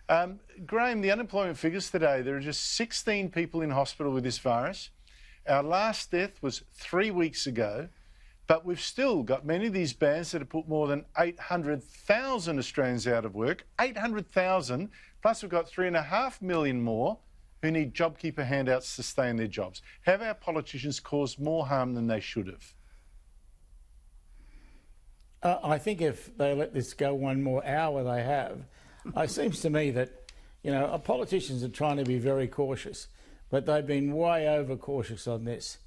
Graham, the unemployment figures today, there are just 16 people in hospital with this virus. Our last death was 3 weeks ago, but we've still got many of these bans that have put more than 800,000 Australians out of work. 800,000, plus we've got 3.5 million more who need JobKeeper handouts to stay in their jobs. Have our politicians caused more harm than they should have? I think if they let this go one more hour, they have. It seems to me that, our politicians are trying to be very cautious, but they've been way over cautious on this.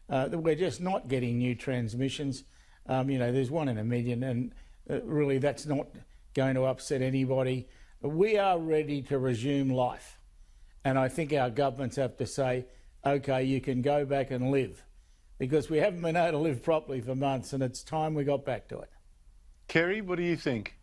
We're just not getting new transmissions. There's 1 in a million, and really that's not going to upset anybody. We are ready to resume life. And I think our governments have to say, OK, you can go back and live, because we haven't been able to live properly for months, and it's time we got back to it. Kerry, what do you think?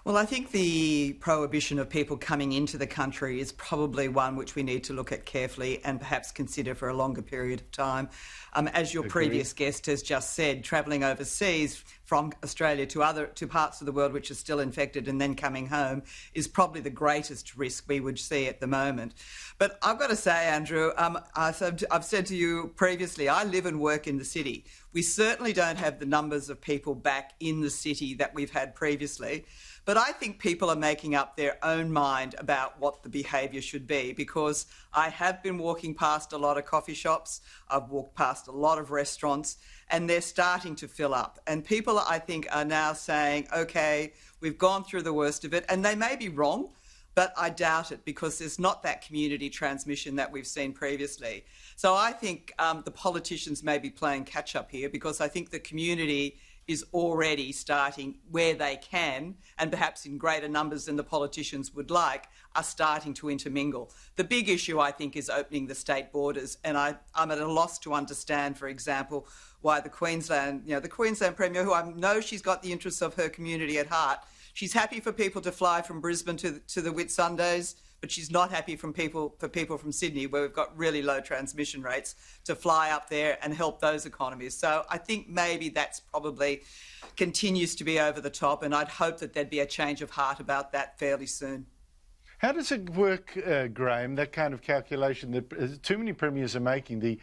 Well, I think the prohibition of people coming into the country is probably one which we need to look at carefully and perhaps consider for a longer period of time. As your previous guest has just said, travelling overseas from Australia to parts of the world which are still infected and then coming home is probably the greatest risk we would see at the moment. But I've got to say, Andrew, I've said to you previously, I live and work in the city. We certainly don't have the numbers of people back in the city that we've had previously. But I think people are making up their own mind about what the behaviour should be, because I have been walking past a lot of coffee shops, I've walked past a lot of restaurants, and they're starting to fill up. And people, I think, are now saying, OK, we've gone through the worst of it. And they may be wrong, but I doubt it, because there's not that community transmission that we've seen previously. So I think the politicians may be playing catch-up here, because I think the community is already starting where they can, and perhaps in greater numbers than the politicians would like, are starting to intermingle. The big issue, I think, is opening the state borders, and I'm at a loss to understand, for example, why the Queensland Premier, who I know she's got the interests of her community at heart, she's happy for people to fly from Brisbane to the Whitsundays, but she's not happy for people from Sydney, where we've got really low transmission rates, to fly up there and help those economies. So I think maybe that's probably continues to be over the top, and I'd hope that there'd be a change of heart about that fairly soon. How does it work, Graham, that kind of calculation that too many premiers are making, the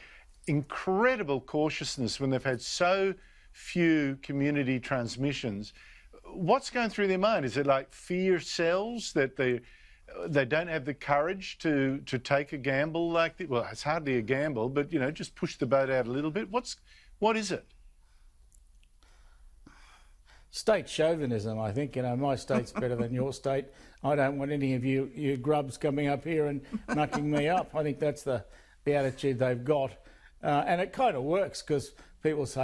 incredible cautiousness when they've had so few community transmissions? What's going through their mind? Is it like fear sells, that they don't have the courage to take a gamble like this? Well, it's hardly a gamble, but, just push the boat out a little bit. What is it? State chauvinism, I think. My state's better than your state. I don't want any of you grubs coming up here and mucking me up. I think that's the attitude they've got. And it kind of works, because people say,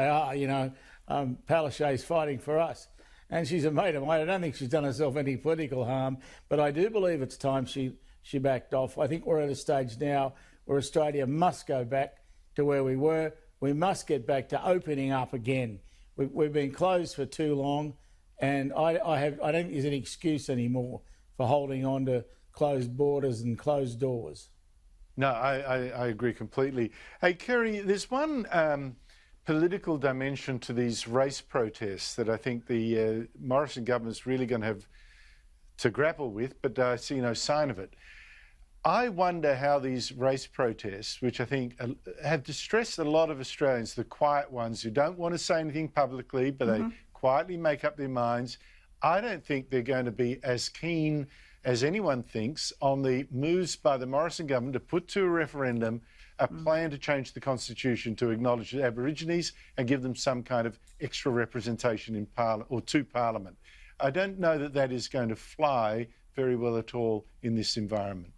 Palaszczuk's fighting for us. And she's a mate of mine. I don't think she's done herself any political harm, but I do believe it's time she backed off. I think we're at a stage now where Australia must go back to where we were. We must get back to opening up again. We've been closed for too long, and I don't think there's any excuse anymore for holding on to closed borders and closed doors. No, I agree completely. Hey, Kerry, there's one political dimension to these race protests that I think the Morrison government's really going to have to grapple with, but I see no sign of it. I wonder how these race protests, which I think have distressed a lot of Australians, the quiet ones who don't want to say anything publicly, but they quietly make up their minds, I don't think they're going to be as keen as anyone thinks on the moves by the Morrison government to put to a referendum a plan to change the Constitution to acknowledge the Aborigines and give them some kind of extra representation in Parliament or to Parliament. I don't know that that is going to fly very well at all in this environment.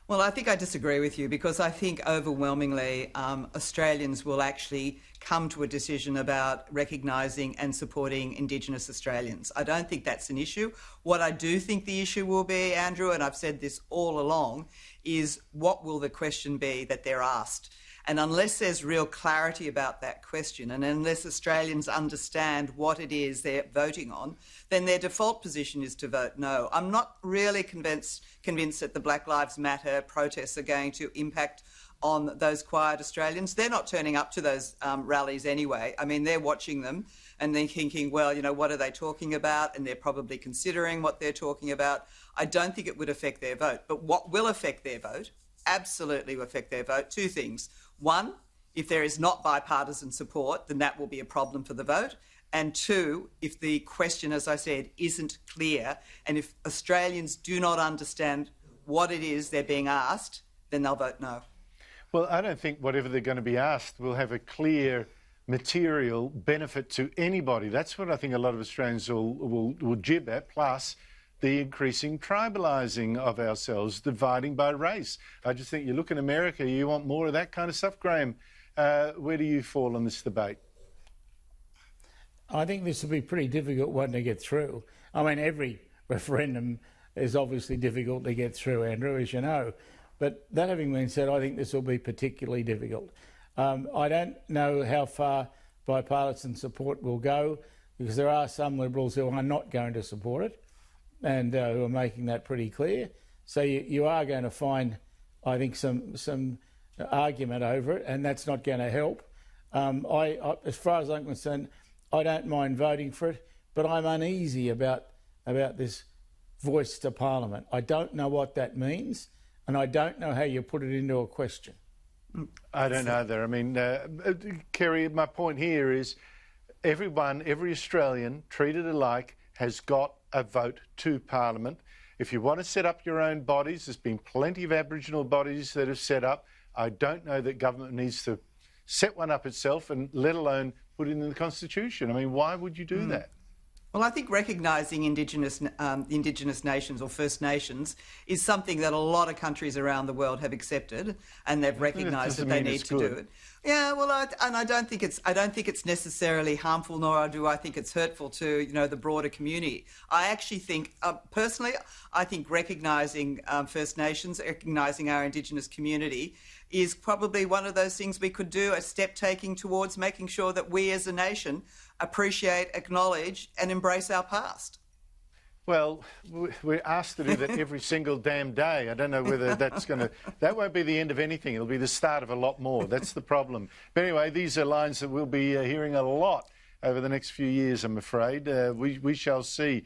Well, I think I disagree with you, because I think overwhelmingly Australians will actually come to a decision about recognising and supporting Indigenous Australians. I don't think that's an issue. What I do think the issue will be, Andrew, and I've said this all along, is what will the question be that they're asked? And unless there's real clarity about that question, and unless Australians understand what it is they're voting on, then their default position is to vote no. I'm not really convinced that the Black Lives Matter protests are going to impact on those quiet Australians. They're not turning up to those rallies anyway. I mean, they're watching them and they're thinking, well, what are they talking about? And they're probably considering what they're talking about. I don't think it would affect their vote. But what will affect their vote, absolutely will affect their vote, two things. One, if there is not bipartisan support, then that will be a problem for the vote. And two, if the question, as I said, isn't clear, and if Australians do not understand what it is they're being asked, then they'll vote no. Well, I don't think whatever they're going to be asked will have a clear material benefit to anybody. That's what I think a lot of Australians will jib at, plus the increasing tribalising of ourselves, dividing by race. I just think you look in America, you want more of that kind of stuff. Graham, where do you fall on this debate? I think this will be a pretty difficult one to get through. I mean, every referendum is obviously difficult to get through, Andrew, as you know. But that having been said, I think this will be particularly difficult. I don't know how far bipartisan support will go, because there are some Liberals who are not going to support it and who are making that pretty clear. So you are going to find, I think, some argument over it, and that's not going to help. As far as I'm concerned, I don't mind voting for it, but I'm uneasy about this voice to Parliament. I don't know what that means, and I don't know how you put it into a question. I don't know either. I mean, Kerry, my point here is everyone, every Australian, treated alike, has got a vote to Parliament. If you want to set up your own bodies, there's been plenty of Aboriginal bodies that have set up. I don't know that government needs to set one up itself, and let alone put it in the Constitution. I mean, why would you do that? Well, I think recognising Indigenous nations or First Nations is something that a lot of countries around the world have accepted, and they've recognised that they need to do it. Yeah, well, I don't think it's necessarily harmful, nor do I think it's hurtful to the broader community. I actually think, personally, I think recognising First Nations, recognising our Indigenous community, is probably one of those things we could do, a step taking towards making sure that we as a nation appreciate, acknowledge and embrace our past. Well, we're asked to do that every single damn day. I don't know whether that won't be the end of anything. It'll be the start of a lot more. That's the problem. But anyway, these are lines that we'll be hearing a lot over the next few years, I'm afraid. We shall see.